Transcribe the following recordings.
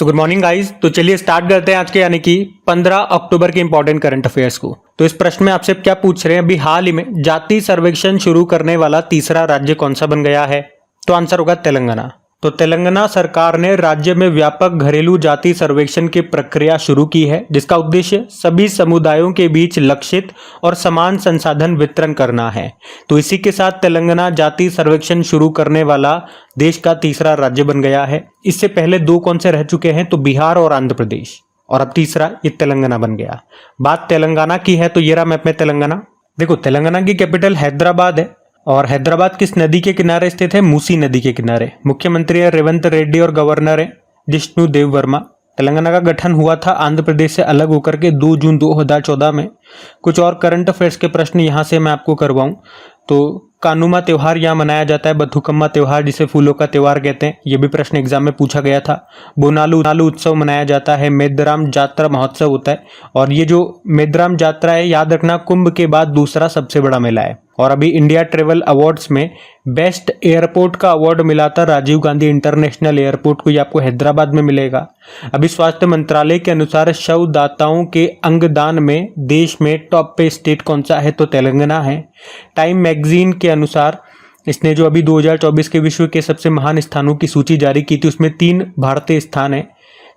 So good morning guys. तो चलिए start करते हैं आज के यानी कि 15 अक्टूबर के इंपॉर्टेंट करंट अफेयर्स को। तो इस प्रश्न में आपसे क्या पूछ रहे हैं, अभी हाल ही में जाति सर्वेक्षण शुरू करने वाला तीसरा राज्य कौन सा बन गया है? तो आंसर होगा तेलंगाना। तो तेलंगाना सरकार ने राज्य में व्यापक घरेलू जाति सर्वेक्षण की प्रक्रिया शुरू की है, जिसका उद्देश्य सभी समुदायों के बीच लक्षित और समान संसाधन वितरण करना है। तो इसी के साथ तेलंगाना जाति सर्वेक्षण शुरू करने वाला देश का तीसरा राज्य बन गया है। इससे पहले दो कौन से रह चुके हैं? तो बिहार और आंध्र प्रदेश, और अब तीसरा ये तेलंगाना बन गया। बात तेलंगाना की है तो ये रहा मैप में तेलंगाना। देखो, तेलंगाना की कैपिटल हैदराबाद है और हैदराबाद किस नदी के किनारे स्थित है? मूसी नदी के किनारे। मुख्यमंत्री है रेवंत रेड्डी और गवर्नर है जिष्णु देव वर्मा। तेलंगाना का गठन हुआ था आंध्र प्रदेश से अलग होकर के 2 जून 2014 में। कुछ और करंट अफेयर्स के प्रश्न यहाँ से मैं आपको करवाऊं तो कानुमा त्योहार यहाँ मनाया जाता है, बथुकम्मा त्योहार जिसे फूलों का त्योहार कहते हैं, ये भी प्रश्न एग्जाम में पूछा गया था। बोनालू उत्सव मनाया जाता है, मेदराम जात्रा महोत्सव होता है, और ये जो मेदराम जात्रा है याद रखना कुंभ के बाद दूसरा सबसे बड़ा मेला है। और अभी इंडिया ट्रेवल अवार्ड्स में बेस्ट एयरपोर्ट का अवार्ड मिला था राजीव गांधी इंटरनेशनल एयरपोर्ट को, ये आपको हैदराबाद में मिलेगा। अभी स्वास्थ्य मंत्रालय के अनुसार शवदाताओं के अंगदान में देश में टॉप पे स्टेट कौन सा है? तो तेलंगाना है। टाइम मैगजीन के अनुसार इसने जो अभी 2024 के विश्व के सबसे महान स्थानों की सूची जारी की थी, उसमें 3 भारतीय स्थान है,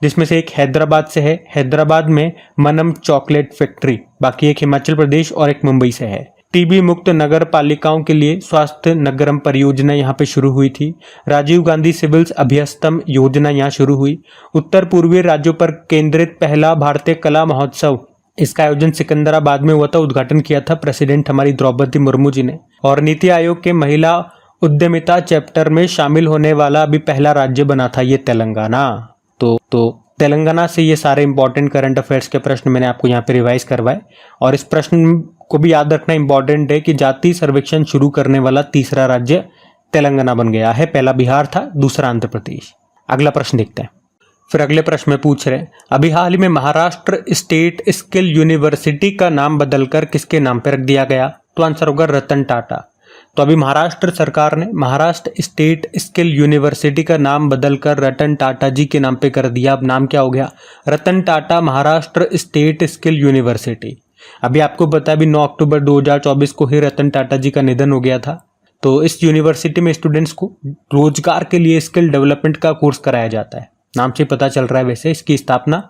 जिसमें से एक हैदराबाद से है। हैदराबाद में मनम चॉकलेट फैक्ट्री, बाकी एक हिमाचल प्रदेश और एक मुंबई से है। टीबी मुक्त नगर पालिकाओं के लिए स्वास्थ्य नगरम परियोजना यहाँ पे शुरू हुई थी। राजीव गांधी सिविल्स अभ्यस्तम योजना यहाँ शुरू हुई। उत्तर पूर्वी राज्यों पर केंद्रित पहला भारतीय कला महोत्सव, इसका आयोजन सिकंदराबाद में हुआ था, उद्घाटन किया था प्रेसिडेंट हमारी द्रौपदी मुर्मू जी ने। और नीति आयोग के महिला उद्यमिता चैप्टर में शामिल होने वाला अभी पहला राज्य बना था ये तेलंगाना। तो तेलंगाना से ये सारे इंपॉर्टेंट करंट अफेयर्स के प्रश्न मैंने आपको यहाँ पे रिवाइज करवाए। और इस प्रश्न को भी याद रखना इंपॉर्टेंट है कि जाति सर्वेक्षण शुरू करने वाला तीसरा राज्य तेलंगाना बन गया है। पहला बिहार था, दूसरा आंध्र प्रदेश। अगला प्रश्न देखते हैं। फिर अगले प्रश्न में पूछ रहे हैं, अभी हाल ही में महाराष्ट्र स्टेट स्किल यूनिवर्सिटी का नाम बदलकर किसके नाम पर रख दिया गया? तो आंसर होगा रतन टाटा। तो अभी महाराष्ट्र सरकार ने महाराष्ट्र स्टेट स्किल यूनिवर्सिटी का नाम बदलकर रतन टाटा जी के नाम पे कर दिया। अब नाम क्या हो गया? Ratan Tata Maharashtra state skill university. अभी आपको पता है अभी 9 अक्टूबर 2024 को ही रतन टाटा जी का निधन हो गया था। तो इस यूनिवर्सिटी में स्टूडेंट्स को रोजगार के लिए स्किल डेवलपमेंट का कोर्स कराया जाता है, नाम से पता चल रहा है। वैसे इसकी स्थापना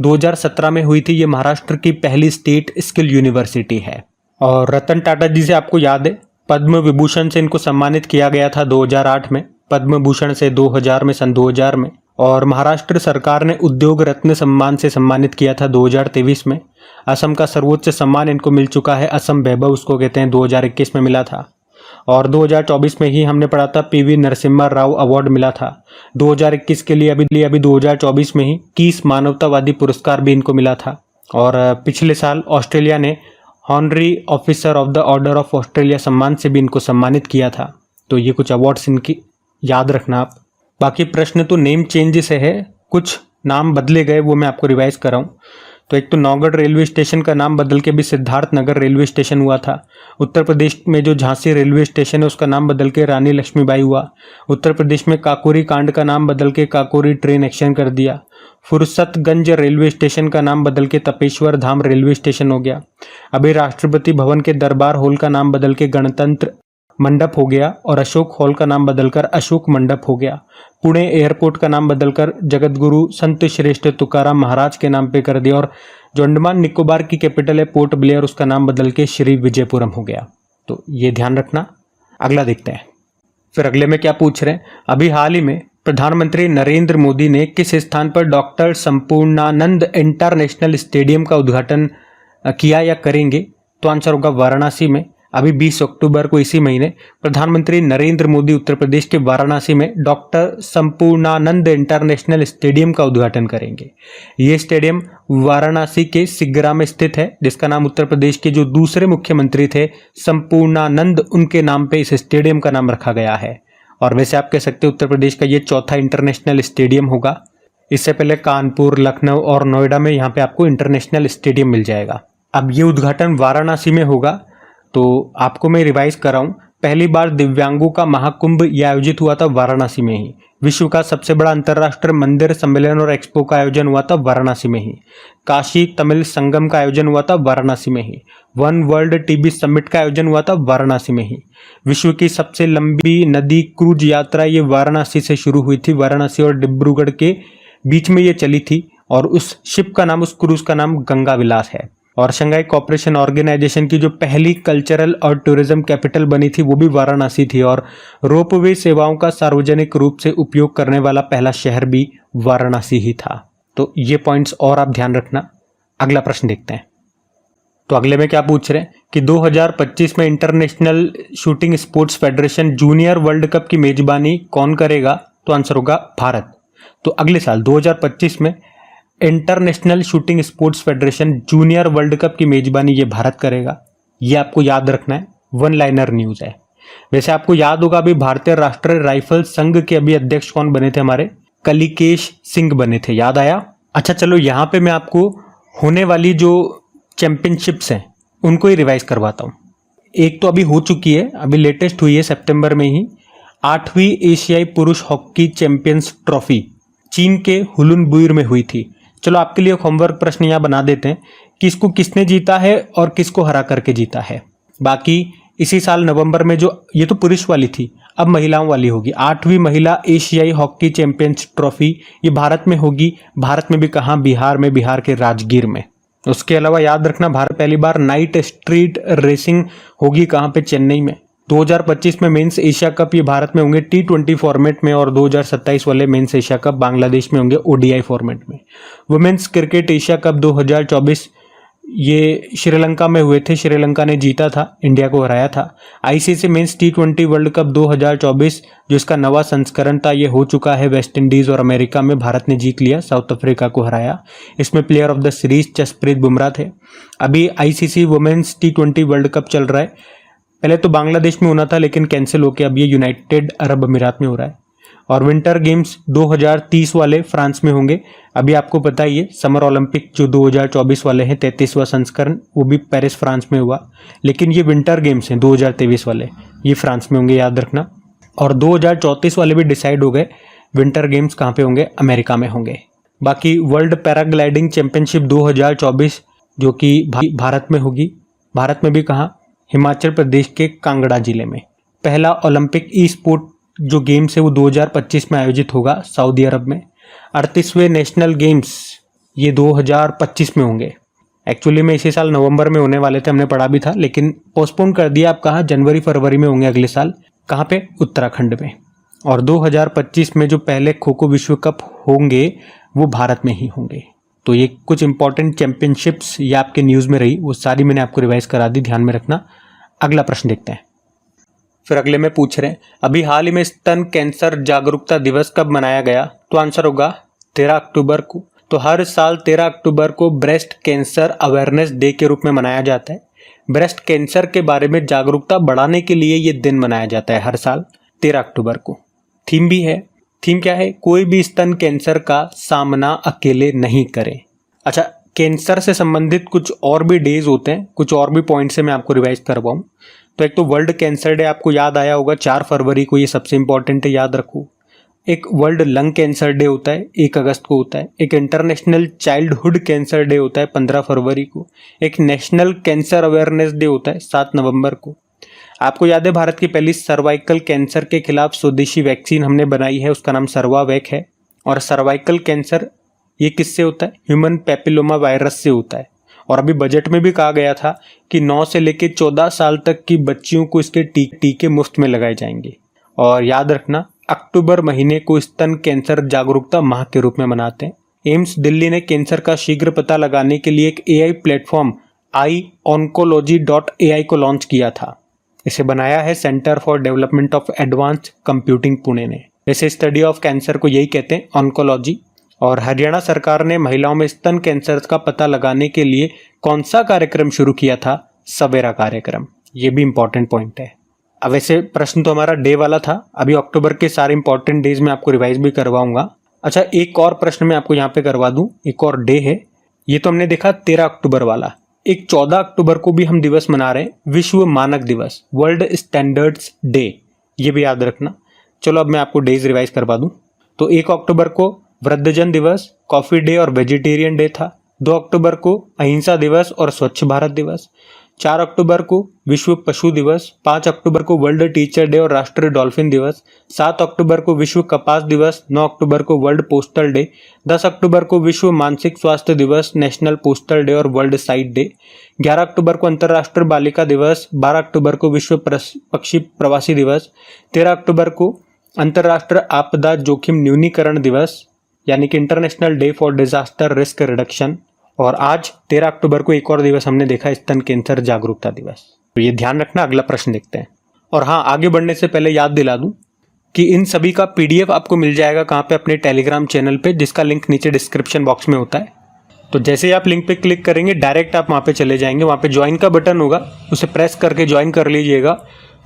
2017 में हुई थी। ये महाराष्ट्र की पहली स्टेट स्किल यूनिवर्सिटी है। और रतन टाटा जी से आपको याद है पद्म विभूषण से इनको सम्मानित किया गया था 2008 में, पद्म भूषण से 2000 में, सन 2000 में। और महाराष्ट्र सरकार ने उद्योग रत्न सम्मान से सम्मानित किया था 2023 में। असम का सर्वोच्च सम्मान इनको मिल चुका है, असम वैभव उसको कहते हैं, 2021 में मिला था। और 2024 में ही हमने पढ़ा था पीवी नरसिम्हा राव अवार्ड मिला था। 2021 के लिए अभी 2024 में ही कीस मानवतावादी पुरस्कार भी इनको मिला था। और पिछले साल ऑस्ट्रेलिया ने honorary officer of the order of Australia सम्मान से भी इनको सम्मानित किया था। तो ये कुछ अवार्ड्स इनकी याद रखना आप। बाकी प्रश्न तो नेम चेंज से है, कुछ नाम बदले गए, वो मैं आपको रिवाइज कर रहा हूँ। तो एक तो नौगढ़ रेलवे स्टेशन का नाम बदल के भी सिद्धार्थ नगर रेलवे स्टेशन हुआ था। उत्तर प्रदेश में जो झांसी रेलवे स्टेशन है उसका नाम बदल के रानी लक्ष्मीबाई हुआ। उत्तर प्रदेश में काकोरी कांड का नाम बदल के काकोरी ट्रेन एक्शन कर दिया। फुरसतगंज रेलवे स्टेशन का नाम बदल के तपेश्वर धाम रेलवे स्टेशन हो गया। अभी राष्ट्रपति भवन के दरबार हॉल का नाम बदल के गणतंत्र मंडप हो गया। और अशोक हॉल का नाम बदलकर अशोक मंडप हो गया। पुणे एयरपोर्ट का नाम बदलकर जगत गुरु संत श्रेष्ठ तुकाराम महाराज के नाम पे कर दिया। और जो अंडमान निकोबार की कैपिटल है पोर्ट ब्लेयर, उसका नाम बदल के श्री विजयपुरम हो गया। तो ये ध्यान रखना। अगला देखते हैं। फिर अगले में क्या पूछ रहे हैं, अभी हाल ही में प्रधानमंत्री नरेंद्र मोदी ने किस स्थान पर डॉक्टर संपूर्णानंद इंटरनेशनल स्टेडियम का उद्घाटन किया या करेंगे? तो आंसर होगा वाराणसी में। अभी 20 अक्टूबर को इसी महीने प्रधानमंत्री नरेंद्र मोदी उत्तर प्रदेश के वाराणसी में डॉक्टर संपूर्णानंद इंटरनेशनल स्टेडियम का उद्घाटन करेंगे। ये स्टेडियम वाराणसी के सिगरा में स्थित है, जिसका नाम उत्तर प्रदेश के जो दूसरे मुख्यमंत्री थे संपूर्णानंद, उनके नाम पे इस स्टेडियम का नाम रखा गया है। और वैसे आप कह सकते हैं उत्तर प्रदेश का ये चौथा इंटरनेशनल स्टेडियम होगा। इससे पहले कानपुर, लखनऊ और नोएडा में यहाँ पे आपको इंटरनेशनल स्टेडियम मिल जाएगा। अब ये उद्घाटन वाराणसी में होगा। तो आपको मैं रिवाइज कर रहा हूँ, पहली बार दिव्यांगों का महाकुंभ यह आयोजित हुआ था वाराणसी में ही। विश्व का सबसे बड़ा अंतर्राष्ट्रीय मंदिर सम्मेलन और एक्सपो का आयोजन हुआ था वाराणसी में ही। काशी तमिल संगम का आयोजन हुआ था वाराणसी में ही। वन वर्ल्ड टीबी समिट का आयोजन हुआ था वाराणसी में ही। विश्व की सबसे लंबी नदी क्रूज यात्रा ये वाराणसी से शुरू हुई थी। वाराणसी और डिब्रूगढ़ के बीच में ये चली थी और उस शिप का नाम, उस क्रूज का नाम गंगा विलास है। और शंघाई कोऑपरेशन ऑर्गेनाइजेशन की जो पहली कल्चरल और टूरिज्म कैपिटल बनी थी वो भी वाराणसी थी। और रोपवे सेवाओं का सार्वजनिक रूप से उपयोग करने वाला पहला शहर भी वाराणसी ही था। तो ये पॉइंट्स और आप ध्यान रखना। अगला प्रश्न देखते हैं। तो अगले में क्या पूछ रहे हैं कि 2025 में international shooting sports federation junior world cup की मेजबानी कौन करेगा? तो आंसर होगा भारत। तो अगले साल 2025 में international shooting sports federation junior world cup की मेजबानी ये भारत करेगा। ये आपको याद रखना है, वन लाइनर न्यूज है। वैसे आपको याद होगा अभी भारतीय राष्ट्रीय राइफल संघ के अभी अध्यक्ष कौन बने थे? हमारे कलिकेश सिंह बने थे, याद आया? अच्छा चलो यहाँ पे मैं आपको होने वाली जो चैंपियनशिप्स हैं उनको ही रिवाइज करवाता हूँ। एक तो अभी हो चुकी है, अभी लेटेस्ट हुई है सितंबर में ही, 8वीं एशियाई पुरुष हॉकी चैंपियंस ट्रॉफी चीन के हुलुनबुई में हुई थी। चलो आपके लिए होमवर्क प्रश्न यहाँ बना देते हैं कि इसको किसने जीता है और किसको हरा करके जीता है। बाकी इसी साल नवंबर में जो, ये तो पुरुष वाली थी, अब महिलाओं वाली होगी। 8वीं महिला एशियाई हॉकी चैंपियंस ट्रॉफी ये भारत में होगी। भारत में भी कहाँ? बिहार में, बिहार के राजगीर में। उसके अलावा याद रखना भारत पहली बार नाइट स्ट्रीट रेसिंग होगी कहाँ पे? चेन्नई में। 2025 में मेंस एशिया कप ये भारत में होंगे T20 फॉर्मेट में और 2027 वाले मेंस एशिया कप बांग्लादेश में होंगे ODI फॉर्मेट में। वुमेन्स क्रिकेट एशिया कप 2024 ये श्रीलंका में हुए थे, श्रीलंका ने जीता था, इंडिया को हराया था। ICC mains T20 world cup 2024 जो इसका नवा संस्करण था ये हो चुका है। वेस्ट इंडीज और अमेरिका में भारत ने जीत लिया, साउथ अफ्रीका को हराया। इसमें player of the series Jasprit Bumrah थे। अभी ICC women's T20 world cup चल रहा है। पहले तो बांग्लादेश में होना था लेकिन कैंसिल होकर अब ये यूनाइटेड अरब अमीरात में हो रहा है। और विंटर गेम्स 2030 वाले फ्रांस में होंगे। अभी आपको पता ही है समर ओलंपिक जो 2024 वाले हैं 33वां संस्करण, वो भी पेरिस फ्रांस में हुआ। लेकिन ये विंटर गेम्स हैं 2023 वाले, ये फ्रांस में होंगे, याद रखना। और 2034 वाले भी डिसाइड हो गए, विंटर गेम्स कहाँ पे होंगे? अमेरिका में होंगे। बाकी वर्ल्ड पैराग्लाइडिंग चैंपियनशिप 2024 जो कि भारत में होगी। भारत में भी कहाँ? हिमाचल प्रदेश के कांगड़ा जिले में। पहला ओलंपिक ई स्पोर्ट जो गेम्स है वो 2025 में आयोजित होगा सऊदी अरब में। 38वें नेशनल गेम्स ये 2025 में होंगे। एक्चुअली में इसी साल नवंबर में होने वाले थे, हमने पढ़ा भी था, लेकिन पोस्टपोन कर दिया। अब कहाँ? जनवरी फरवरी में होंगे अगले साल। कहाँ पे? उत्तराखंड में। और 2025 में जो पहले खो खो विश्व कप होंगे वो भारत में ही होंगे। तो ये कुछ इंपॉर्टेंट चैंपियनशिप्स ये आपके न्यूज़ में रही, वो सारी मैंने आपको रिवाइज करा दी, ध्यान में रखना। अगला प्रश्न देखते हैं। फिर अगले में पूछ रहे हैं अभी हाल ही में स्तन कैंसर जागरूकता दिवस कब मनाया गया? तो आंसर होगा 13 अक्टूबर को। तो हर साल 13 अक्टूबर को ब्रेस्ट कैंसर अवेयरनेस डे के रूप में मनाया जाता है। ब्रेस्ट कैंसर के बारे में जागरूकता बढ़ाने के लिए ये दिन मनाया जाता है हर साल 13 अक्टूबर को। थीम भी है। थीम क्या है? कोई भी स्तन कैंसर का सामना अकेले नहीं करें। अच्छा, कैंसर से संबंधित कुछ और भी डेज होते हैं, कुछ और भी पॉइंट से मैं आपको रिवाइज करवाऊं। तो एक तो वर्ल्ड कैंसर डे आपको याद आया होगा 4 फरवरी को, ये सबसे इंपॉर्टेंट है, याद रखो। एक वर्ल्ड लंग कैंसर डे होता है 1 अगस्त को होता है। एक इंटरनेशनल चाइल्डहुड कैंसर डे होता है 15 फरवरी को। एक नेशनल कैंसर अवेयरनेस डे होता है 7 नवंबर को। आपको याद है भारत की पहली सर्वाइकल कैंसर के खिलाफ स्वदेशी वैक्सीन हमने बनाई है, उसका नाम सर्वावैक है। और सर्वाइकल कैंसर ये किससे होता है? ह्यूमन पैपिलोमा वायरस से होता है। और अभी बजट में भी कहा गया था कि 9 से लेकर 14 साल तक की बच्चियों को इसके टीके मुफ्त में लगाए जाएंगे। और याद रखना अक्टूबर महीने को स्तन कैंसर जागरूकता माह के रूप में मनाते हैं। एम्स दिल्ली ने कैंसर का शीघ्र पता लगाने के लिए एक AI प्लेटफॉर्म iOncology.ai को लॉन्च किया था। इसे बनाया है centre for development of advanced computing Pune ने। वैसे स्टडी ऑफ कैंसर को यही कहते हैं, ऑन्कोलॉजी। और हरियाणा सरकार ने महिलाओं में स्तन कैंसर का पता लगाने के लिए कौन सा कार्यक्रम शुरू किया था? सवेरा कार्यक्रम। ये भी इंपॉर्टेंट पॉइंट है। अब वैसे प्रश्न तो हमारा डे वाला था, अभी अक्टूबर के सारे इंपॉर्टेंट डेज में आपको रिवाइज भी करवाऊंगा। अच्छा, एक और प्रश्न मैं आपको यहाँ पे करवा दूं, एक और डे है। ये तो हमने देखा 13 अक्टूबर वाला। एक 14 अक्टूबर को भी हम दिवस मना रहे हैं, विश्व मानक दिवस, वर्ल्ड स्टैंडर्ड्स डे। ये भी याद रखना। चलो अब मैं आपको डेज रिवाइज करवा दूं। तो 1 अक्टूबर को वृद्धजन दिवस, कॉफी डे और वेजिटेरियन डे था। 2 अक्टूबर को अहिंसा दिवस और स्वच्छ भारत दिवस। 4 अक्टूबर को विश्व पशु दिवस। 5 अक्टूबर को वर्ल्ड टीचर डे और राष्ट्रीय डॉल्फिन दिवस। 7 अक्टूबर को विश्व कपास दिवस। 9 अक्टूबर को वर्ल्ड पोस्टल डे। 10 अक्टूबर को विश्व मानसिक स्वास्थ्य दिवस, नेशनल पोस्टल डे और वर्ल्ड साइट डे। 11 अक्टूबर को अंतर्राष्ट्रीय बालिका दिवस। 12 अक्टूबर को विश्व पक्षी प्रवासी दिवस। 13 अक्टूबर को अंतर्राष्ट्रीय आपदा जोखिम न्यूनीकरण दिवस यानी कि international day for disaster risk reduction. और आज 13 अक्टूबर को एक और दिवस हमने देखा, स्तन कैंसर जागरूकता दिवस। तो ये ध्यान रखना। अगला प्रश्न देखते हैं। और हाँ, आगे बढ़ने से पहले याद दिला दूं कि इन सभी का पीडीएफ आपको मिल जाएगा कहाँ पे, अपने टेलीग्राम चैनल पे, जिसका लिंक नीचे डिस्क्रिप्शन बॉक्स में होता है। तो जैसे ही आप लिंक पे क्लिक करेंगे डायरेक्ट आप वहाँ पे चले जाएंगे। वहाँ पे ज्वाइन का बटन होगा, उसे प्रेस करके ज्वाइन कर लीजिएगा।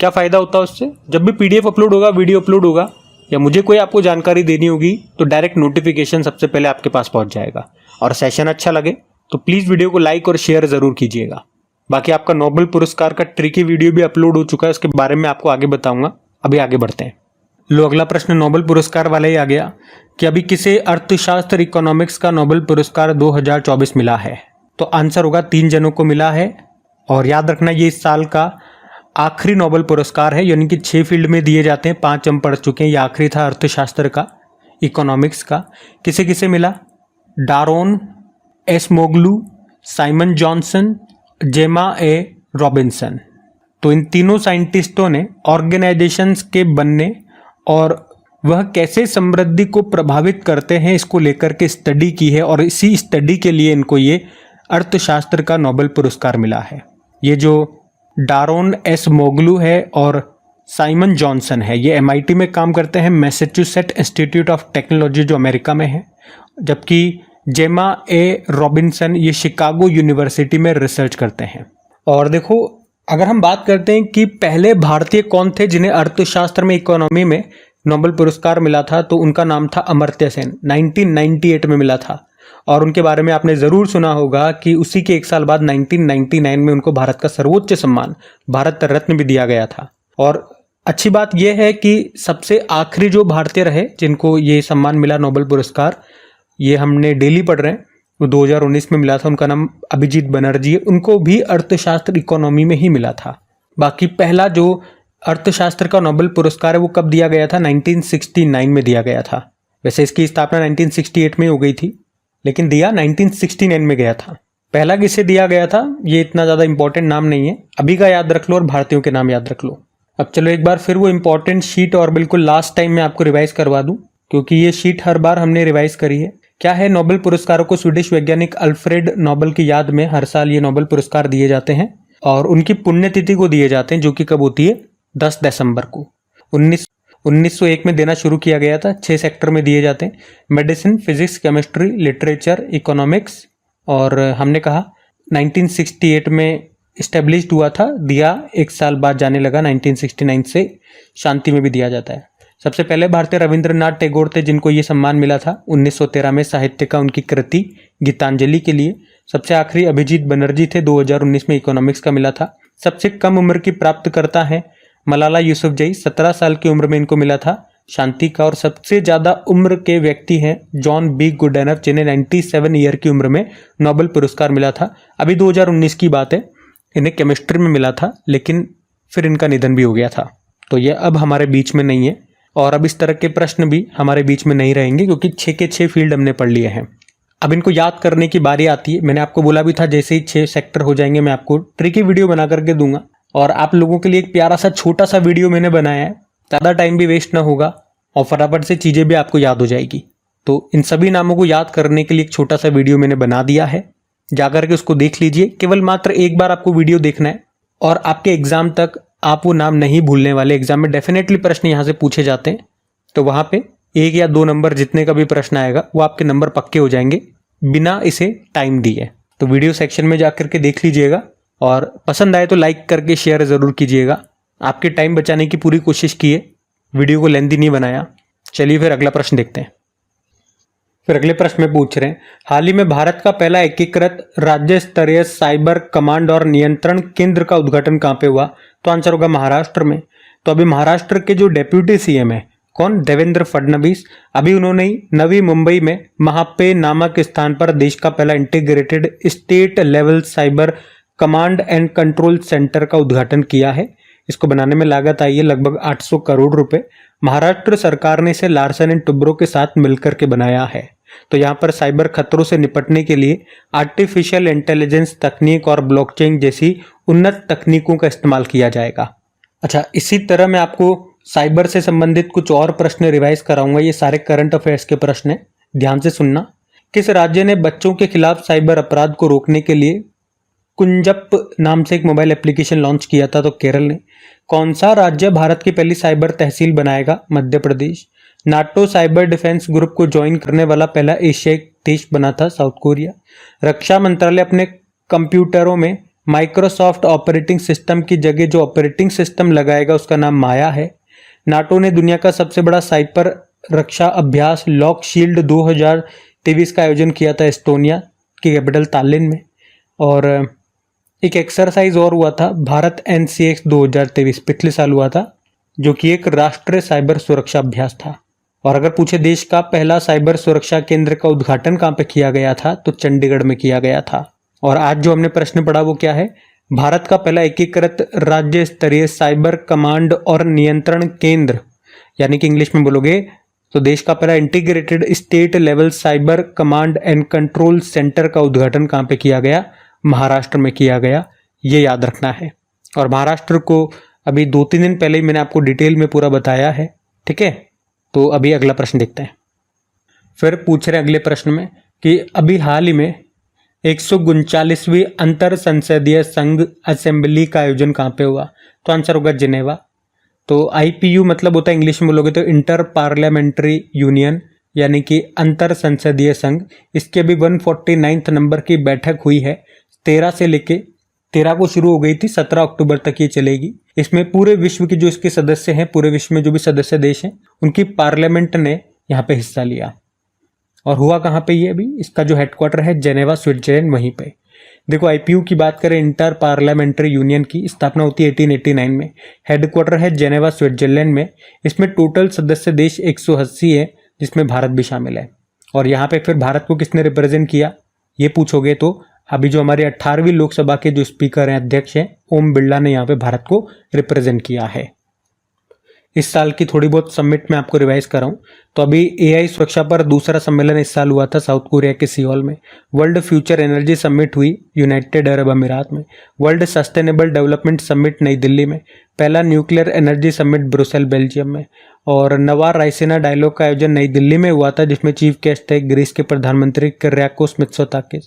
क्या फ़ायदा होता है उससे, जब भी पीडीएफ अपलोड होगा, वीडियो अपलोड होगा या मुझे कोई आपको जानकारी देनी होगी तो डायरेक्ट नोटिफिकेशन सबसे पहले आपके पास पहुँच जाएगा। और सेशन अच्छा लगे तो प्लीज़ वीडियो को लाइक और शेयर ज़रूर कीजिएगा। बाकी आपका नोबेल पुरस्कार का ट्रिकी वीडियो भी अपलोड हो चुका है, उसके बारे में आपको आगे बताऊंगा। अभी आगे बढ़ते हैं। लो, अगला प्रश्न नोबेल पुरस्कार वाला ही आ गया कि अभी किसे अर्थशास्त्र इकोनॉमिक्स का नोबेल पुरस्कार 2024 मिला है। तो आंसर होगा 3 जनों को मिला है। और याद रखना ये इस साल का आखिरी नोबेल पुरस्कार है, यानी कि 6 फील्ड में दिए जाते हैं, 5 हम पढ़ चुके हैं, ये आखिरी था अर्थशास्त्र का, इकोनॉमिक्स का। किसे किसे मिला? डारोन एसमोग्लू, साइमन जॉनसन, जेमा ए रॉबिन्सन। तो इन तीनों साइंटिस्टों ने ऑर्गेनाइजेशंस के बनने और वह कैसे समृद्धि को प्रभावित करते हैं इसको लेकर के स्टडी की है, और इसी स्टडी के लिए इनको ये अर्थशास्त्र का नोबेल पुरस्कार मिला है। ये जो डारोन एसमोग्लू है और साइमन जॉनसन है, ये MIT में काम करते हैं, मैसेच्यूसेट्स इंस्टीट्यूट ऑफ टेक्नोलॉजी जो अमेरिका में है, जबकि जेमा ए रॉबिन्सन ये शिकागो यूनिवर्सिटी में रिसर्च करते हैं। और देखो, अगर हम बात करते हैं कि पहले भारतीय कौन थे जिन्हें अर्थशास्त्र में, इकोनॉमी में नोबेल पुरस्कार मिला था, तो उनका नाम था अमर्त्य सेन। 1998 में मिला था। और उनके बारे में आपने ज़रूर सुना होगा कि उसी के 1 साल बाद 1999 में उनको भारत का सर्वोच्च सम्मान भारत रत्न भी दिया गया था। और अच्छी बात यह है कि सबसे आखिरी जो भारतीय रहे जिनको ये सम्मान मिला नोबेल पुरस्कार, ये हमने डेली पढ़ रहे हैं, वो 2019 में मिला था। उनका नाम अभिजीत बनर्जी है। उनको भी अर्थशास्त्र इकोनॉमी में ही मिला था। बाकी पहला जो अर्थशास्त्र का नोबेल पुरस्कार है वो कब दिया गया था? 1969 में दिया गया था। वैसे इसकी स्थापना 1968 में हो गई थी, लेकिन दिया 1969 में गया था। पहला किसे दिया गया था ये इतना ज़्यादा इंपॉर्टेंट नाम नहीं है, अभी का याद रख लो और भारतीयों के नाम याद रख लो। अब चलो एक बार फिर वो इंपॉर्टेंट शीट और बिल्कुल लास्ट टाइम मैं आपको रिवाइज करवा दूं, क्योंकि ये शीट हर बार हमने रिवाइज करी है। क्या है? नोबेल पुरस्कारों को स्वीडिश वैज्ञानिक अल्फ्रेड नोबेल की याद में हर साल ये नोबेल पुरस्कार दिए जाते हैं और उनकी पुण्यतिथि को दिए जाते हैं, जो कि कब होती है? 10 दिसंबर को। 1901 में देना शुरू किया गया था। 6 सेक्टर में दिए जाते हैं, medicine, physics, chemistry, literature, economics. और हमने कहा 1968 में इस्टेब्लिश्ड हुआ था, दिया 1 साल बाद जाने लगा 1969 से शांति में भी दिया जाता है। सबसे पहले भारतीय रविंद्रनाथ टैगोर थे जिनको ये सम्मान मिला था 1913 में साहित्य का उनकी कृति गीतांजलि के लिए। सबसे आखिरी अभिजीत बनर्जी थे, 2019 में इकोनॉमिक्स का मिला था। सबसे कम उम्र की प्राप्तकर्ता हैं मलाला यूसुफजई, 17 साल की उम्र में इनको मिला था शांति का। और सबसे ज़्यादा उम्र के व्यक्ति हैं जॉन बी गुडएनफ, जिन्हें 97 ईयर की उम्र में नोबेल पुरस्कार मिला था। अभी 2019 की बात है, इन्हें केमिस्ट्री में मिला था, लेकिन फिर इनका निधन भी हो गया था। तो ये अब हमारे बीच में नहीं है और अब इस तरह के प्रश्न भी हमारे बीच में नहीं रहेंगे, क्योंकि 6 के 6 फील्ड हमने पढ़ लिए हैं। अब इनको याद करने की बारी आती है। मैंने आपको बोला भी था जैसे ही 6 सेक्टर हो जाएंगे मैं आपको ट्रिकी वीडियो बना करके दूंगा, और आप लोगों के लिए एक प्यारा सा छोटा सा वीडियो मैंने बनाया है, ज़्यादा टाइम भी वेस्ट ना होगा और फटाफट से चीज़ें भी आपको याद हो जाएगी। तो इन सभी नामों को याद करने के लिए एक छोटा सा वीडियो मैंने बना दिया है, जाकर के उसको देख लीजिए। केवल मात्र एक बार आपको वीडियो देखना है और आपके एग्जाम तक आप वो नाम नहीं भूलने वाले। एग्जाम में डेफिनेटली प्रश्न यहाँ से पूछे जाते हैं, तो वहाँ पे 1 या 2 नंबर जितने का भी प्रश्न आएगा वो आपके नंबर पक्के हो जाएंगे बिना इसे टाइम दिए। तो वीडियो सेक्शन में जाकर के देख लीजिएगा और पसंद आए तो लाइक करके शेयर ज़रूर कीजिएगा। आपके टाइम बचाने की पूरी कोशिश की है, वीडियो को लेंथी नहीं बनाया। चलिए फिर अगला प्रश्न देखते हैं। फिर अगले प्रश्न में पूछ रहे हैं, हाल ही में भारत का पहला एकीकृत राज्य स्तरीय साइबर कमांड और नियंत्रण केंद्र का उद्घाटन कहाँ पे हुआ? तो आंसर होगा महाराष्ट्र में। तो अभी महाराष्ट्र के जो डेप्यूटी CM है कौन? देवेंद्र फडणवीस। अभी उन्होंने नवी मुंबई में महापे नामक स्थान पर देश का पहला integrated state level cyber command and control centre का उद्घाटन किया है। इसको बनाने में लागत आई है लगभग 800 करोड़ रुपए। महाराष्ट्र सरकार ने इसे लार्सन एंड टुब्रो के साथ मिलकर के बनाया है। तो यहाँ पर साइबर खतरों से निपटने के लिए आर्टिफिशियल इंटेलिजेंस तकनीक और ब्लॉकचेन जैसी उन्नत तकनीकों का इस्तेमाल किया जाएगा। अच्छा, इसी तरह मैं आपको साइबर से संबंधित कुछ और प्रश्न रिवाइज कराऊंगा। ये सारे करंट अफेयर्स के प्रश्न हैं, ध्यान से सुनना। किस राज्य ने बच्चों के खिलाफ साइबर अपराध को रोकने के लिए कुंजप नाम से एक मोबाइल एप्लीकेशन लॉन्च किया था? तो केरल ने। कौन सा राज्य भारत की पहली साइबर तहसील बनाएगा? Madhya Pradesh. NATO cyber defence group को ज्वाइन करने वाला पहला एशियाई देश बना था साउथ कोरिया। रक्षा मंत्रालय अपने कंप्यूटरों में माइक्रोसॉफ्ट ऑपरेटिंग सिस्टम की जगह जो ऑपरेटिंग सिस्टम लगाएगा उसका नाम माया है। नाटो ने दुनिया का सबसे बड़ा साइबर रक्षा अभ्यास लॉक शील्ड 2023 का आयोजन किया था एस्टोनिया की कैपिटल तालिन में। और एक एक्सरसाइज और हुआ था भारत NCX 2023, पिछले साल हुआ था, जो कि एक राष्ट्रीय साइबर सुरक्षा अभ्यास था। और अगर पूछे देश का पहला साइबर सुरक्षा केंद्र का उद्घाटन कहाँ पे किया गया था? तो चंडीगढ़ में किया गया था। और आज जो हमने प्रश्न पढ़ा वो क्या है? भारत का पहला एकीकृत राज्य स्तरीय साइबर कमांड और नियंत्रण केंद्र, यानी कि इंग्लिश में बोलोगे तो देश का पहला integrated state level cyber command and control centre का उद्घाटन कहाँ पे किया गया? महाराष्ट्र में किया गया, ये याद रखना है। और महाराष्ट्र को अभी 2-3 दिन पहले ही मैंने आपको डिटेल में पूरा बताया है, ठीक है। तो अभी अगला प्रश्न देखते हैं। फिर पूछ रहे अगले प्रश्न में कि अभी हाल ही में 139वीं अंतर संसदीय संघ असेंबली का आयोजन कहाँ पे हुआ? तो आंसर होगा जिनेवा। तो IPU मतलब होता है इंग्लिश में बोलोगे तो इंटर पार्लियामेंट्री यूनियन, यानी कि अंतर संसदीय संघ। इसके अभी 149 नंबर की बैठक हुई है। 13 को शुरू हो गई थी, 17 अक्टूबर तक ये चलेगी। इसमें पूरे विश्व के जो इसके सदस्य हैं, पूरे विश्व में जो भी सदस्य देश हैं, उनकी पार्लियामेंट ने यहाँ पे हिस्सा लिया। और हुआ कहाँ पे ये? अभी इसका जो हेडक्वार्टर है जेनेवा स्विट्जरलैंड, वहीं पे। देखो IPU की बात करें, इंटर पार्लियामेंट्री यूनियन की स्थापना होती है 1889 में। हेडक्वार्टर है जेनेवा स्विट्जरलैंड में। इसमें टोटल सदस्य देश 180 है, जिसमें भारत भी शामिल है। और यहाँ पे फिर भारत को किसने रिप्रेजेंट किया ये पूछोगे तो अभी जो हमारे 18वीं लोकसभा के जो स्पीकर हैं, अध्यक्ष हैं, ओम बिरला ने यहाँ पे भारत को रिप्रेजेंट किया है। इस साल की थोड़ी बहुत समिट में आपको रिवाइज कराऊं तो अभी AI सुरक्षा पर दूसरा सम्मेलन इस साल हुआ था साउथ कोरिया के सियोल में। वर्ल्ड फ्यूचर एनर्जी समिट हुई यूनाइटेड अरब अमीरात में। वर्ल्ड सस्टेनेबल डेवलपमेंट समिट नई दिल्ली में। पहला nuclear energy summit Brussels Belgium में। और नवा रायसीना डायलॉग का आयोजन नई दिल्ली में हुआ था, जिसमें चीफ गेस्ट थे ग्रीस के प्रधानमंत्री किर्याकोस मित्सोताकिस।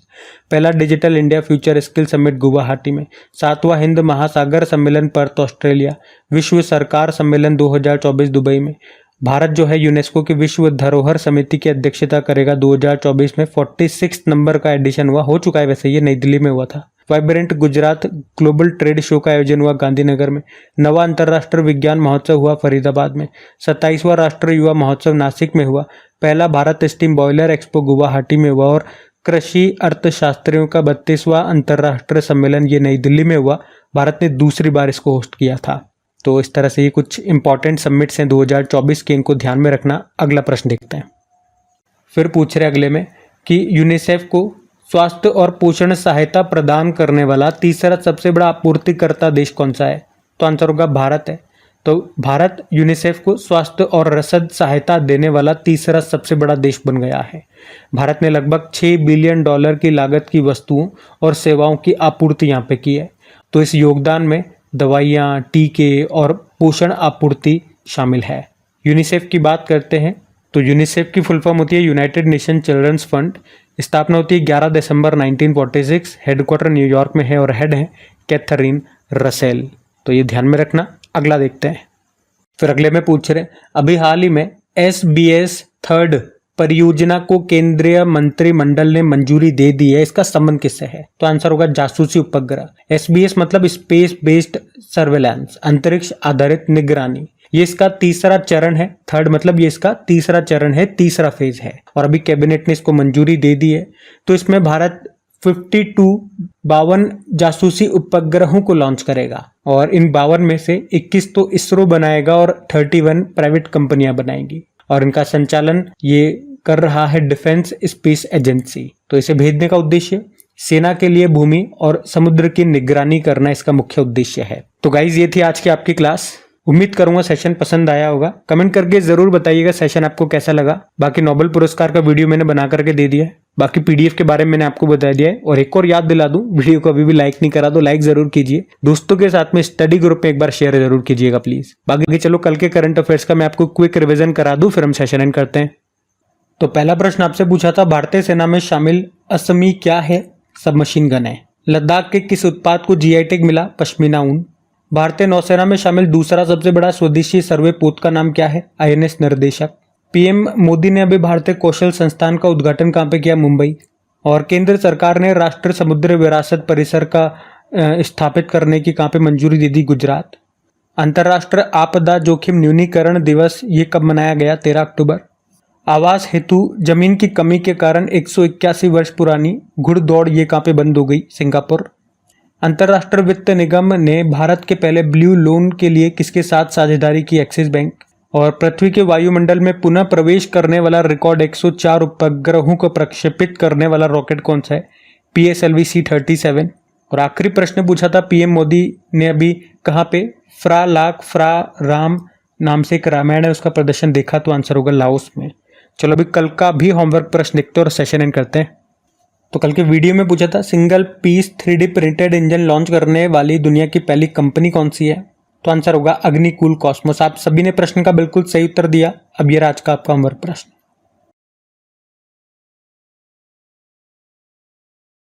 पहला digital India future skill summit Guwahati में। 7वां हिंद महासागर सम्मेलन पर्थ ऑस्ट्रेलिया। विश्व सरकार सम्मेलन 2024 दुबई में। भारत जो है यूनेस्को की विश्व धरोहर समिति की अध्यक्षता करेगा 2024 में। 46 नंबर का एडिशन हो चुका है, वैसे ये नई दिल्ली में हुआ था। Vibrant Gujarat global trade show का आयोजन हुआ गांधीनगर में। नवा अंतर्राष्ट्रीय विज्ञान महोत्सव हुआ फरीदाबाद में। 27वां राष्ट्रीय युवा महोत्सव नासिक में हुआ। पहला Bharat steam boiler expo Guwahati में हुआ। और कृषि अर्थशास्त्रियों का 32वां अंतर्राष्ट्रीय सम्मेलन ये नई दिल्ली में हुआ। भारत ने दूसरी बार इसको होस्ट किया था। तो इस तरह से ये कुछ इंपॉर्टेंट समिट्स हैं 2024 के, इनको ध्यान में रखना। अगला प्रश्न देखते हैं। फिर पूछ रहे अगले में कि यूनिसेफ को स्वास्थ्य और पोषण सहायता प्रदान करने वाला तीसरा सबसे बड़ा आपूर्तिकर्ता देश कौन सा है? तो आंसर होगा भारत है। तो भारत यूनिसेफ को स्वास्थ्य और रसद सहायता देने वाला तीसरा सबसे बड़ा देश बन गया है। भारत ने लगभग $6 बिलियन की लागत की वस्तुओं और सेवाओं की आपूर्ति यहाँ पे की है। तो इस योगदान में दवाइयाँ, टीके और पोषण आपूर्ति शामिल है। यूनिसेफ की बात करते हैं तो यूनिसेफ की फुल फॉर्म होती है यूनाइटेड नेशन चिल्ड्रंस फंड। स्थापना होती है 11 दिसंबर 1946। हेडक्वार्टर न्यूयॉर्क में है और हेड है कैथरीन रसेल। तो ये ध्यान में रखना। अगला देखते हैं। फिर अगले में पूछ रहे अभी हाल ही में SBS 3 परियोजना को केंद्रीय मंत्रिमंडल ने मंजूरी दे दी है। इसका संबंध किससे है? तो आंसर होगा जासूसी उपग्रह। SBS मतलब स्पेस बेस्ड सर्वेलेंस, अंतरिक्ष आधारित निगरानी। ये इसका तीसरा चरण है। 3 मतलब ये इसका तीसरा चरण है, तीसरा फेज है। और अभी कैबिनेट ने इसको मंजूरी दे दी है। तो इसमें भारत 52 जासूसी उपग्रहों को लॉन्च करेगा और इन 52 में से 21 तो इसरो बनाएगा और 31 प्राइवेट कंपनियां बनाएंगी और इनका संचालन ये कर रहा है डिफेंस स्पेस एजेंसी। तो इसे भेजने का उद्देश्य सेना के लिए भूमि और समुद्र की निगरानी करना इसका मुख्य उद्देश्य है। तो गाइज ये थी आज की आपकी क्लास। उम्मीद करूंगा सेशन पसंद आया होगा। कमेंट करके जरूर बताइएगा सेशन आपको कैसा लगा। बाकी नोबेल पुरस्कार का वीडियो मैंने बना करके दे दिया है, बाकी पीडीएफ के बारे में मैंने आपको बता दिया है। और एक और याद दिला दूं, वीडियो को अभी भी लाइक नहीं करा तो लाइक जरूर कीजिए, दोस्तों के साथ में स्टडी ग्रुप में एक बार शेयर जरूर कीजिएगा प्लीज। बाकी चलो कल के करंट अफेयर्स का मैं आपको क्विक रिविजन करा दूं, फिर हम सेशन एंड करते हैं। तो पहला प्रश्न आपसे पूछा था, भारतीय सेना में शामिल असमी क्या है? सबमशीन गन है। लद्दाख के किस उत्पाद को जीआई टैग मिला? पश्मीना ऊन। भारतीय नौसेना में शामिल दूसरा सबसे बड़ा स्वदेशी सर्वे पोत का नाम क्या है? आईएनएस निर्देशक। पीएम मोदी ने अभी भारतीय कौशल संस्थान का उद्घाटन कहां पे किया? मुंबई। और केंद्र सरकार ने राष्ट्रीय समुद्र विरासत परिसर का स्थापित करने की कहां पे मंजूरी दे दी? गुजरात। अंतर्राष्ट्रीय आपदा जोखिम न्यूनीकरण दिवस ये कब मनाया गया? 13 अक्टूबर। आवास हेतु जमीन की कमी के कारण 181 वर्ष पुरानी घुड़दौड़ ये कहां पे बंद हो गई? सिंगापुर। अंतर्राष्ट्रीय वित्त निगम ने भारत के पहले ब्लू लोन के लिए किसके साथ साझेदारी की? Axis bank. और पृथ्वी के वायुमंडल में पुनः प्रवेश करने वाला रिकॉर्ड 104 उपग्रहों को प्रक्षेपित करने वाला रॉकेट कौन सा है? PSLV C-37। और आखिरी प्रश्न पूछा था, पीएम मोदी ने अभी कहाँ पे फ्रा राम नाम से एक रामायण है उसका प्रदर्शन देखा? तो आंसर होगा लाओस में। चलो अभी कल का भी होमवर्क प्रश्न देखते हैं और सेशन एंड करते हैं। तो कल के वीडियो में पूछा था, single piece 3D printed engine launch करने वाली दुनिया की पहली कंपनी कौन सी है? तो आंसर होगा अग्निकूल कॉस्मोस। आप सभी ने प्रश्न का बिल्कुल सही उत्तर दिया। अब ये आज का आपका होमवर्क प्रश्न।